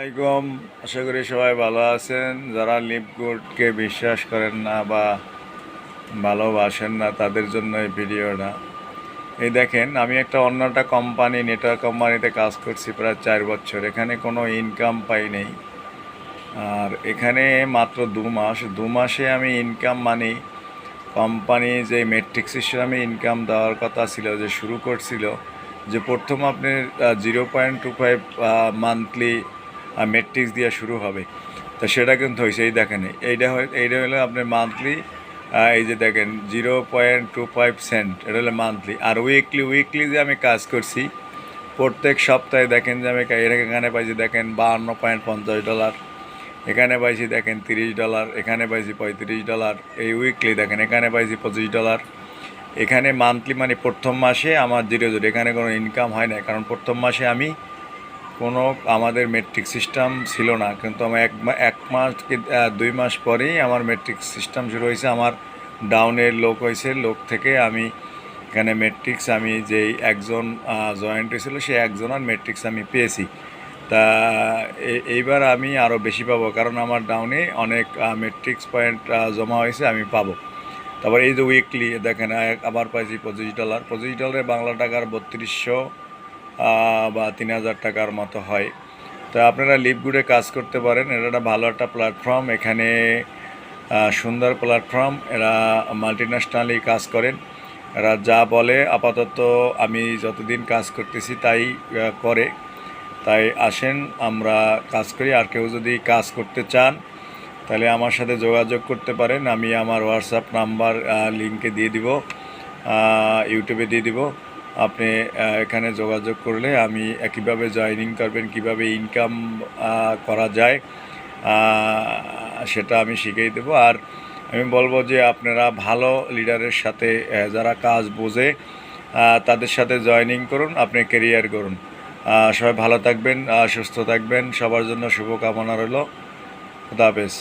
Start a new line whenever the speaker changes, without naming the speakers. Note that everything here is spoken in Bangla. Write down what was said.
আসসালামাইকুম। আশা করি সবাই ভালো আছেন। যারা লিপগুডকে বিশ্বাস করেন না বা ভালোবাসেন না তাদের জন্য এই ভিডিওটা। এই দেখেন, আমি অন্য একটা কোম্পানি, নেটওয়ার্ক কোম্পানিতে কাজ করছি প্রায় 4 বছর। এখানে কোনো ইনকাম পাই নেই। আর এখানে মাত্র 2 মাস, 2 মাসে আমি ইনকাম কোম্পানি যে মেট্রিক সিস্টেমে ইনকাম দেওয়ার কথা ছিল, যে শুরু করছিল, যে প্রথম আপনি 0.25 মান্থলি মেট্রিক্স দিয়ে শুরু হবে। তো সেটা কিন্তু হয়েছে। এই দেখেন, এইটা হলো আপনার মান্থলি। এই যে দেখেন 0.25 সেন্ট, এটা হলো মান্থলি। আর উইকলি যে আমি কাজ করছি প্রত্যেক সপ্তাহে, দেখেন যে আমি এখানে পাইছি দেখেন $52.50, এখানে পাইছি দেখেন $30, এখানে পাইছি $35। এই উইকলি দেখেন এখানে পাইছি $25। এখানে মান্থলি মানে প্রথম মাসে আমার 0 এখানে কোনো ইনকাম হয় না, কারণ প্রথম মাসে আমি কোনো আমাদের মেট্রিক সিস্টেম ছিল না। কিন্তু আমার এক মাস কি 2 মাস পরেই আমার মেট্রিক সিস্টেম শুরু হয়েছে। আমার ডাউনের লোক হয়েছে, লোক থেকে আমি এখানে মেট্রিক্স, আমি যেই একজন জয়েন্ট হয়েছিল সেই একজনের মেট্রিক্স আমি পেয়েছি। তা এইবার আমি আরও বেশি পাবো, কারণ আমার ডাউনে অনেক মেট্রিক্স পয়েন্ট জমা হয়েছে, আমি পাবো। তারপর এই যে উইকলি দেখেন আবার পাইছি $25। $25 বাংলা টাকার 3200 বা 3000 টাকার মতো হয়। তো আপনারা লিপগুডে কাজ করতে পারেন। এটা একটা ভালো একটা প্ল্যাটফর্ম। এখানে সুন্দর প্ল্যাটফর্ম। এরা মাল্টিন্যাশনালি কাজ করেন। এরা যা বলে আপাতত আমি যতদিন কাজ করতেছি তাই করে। তাই আসেন আমরা কাজ করি। আর কেউ যদি কাজ করতে চান তাহলে আমার সাথে যোগাযোগ করতে পারেন। আমি আমার হোয়াটসঅ্যাপ নাম্বার লিঙ্কে দিয়ে দিব, ইউটিউবে দিয়ে দিব। আপনি এখানে যোগাযোগ করলে আমি কীভাবে জয়েনিং করবেন, কিভাবে ইনকাম করা যায় সেটা আমি শিখিয়ে দেব। আর আমি বলবো যে আপনারা ভালো লিডারের সাথে, যারা কাজ বোঝে, তাদের সাথে জয়েনিং করুন, আপনি কেরিয়ার করুন। সবাই ভালো থাকবেন, সুস্থ থাকবেন। সবার জন্য শুভকামনা রইল। খুদা হাফেজ।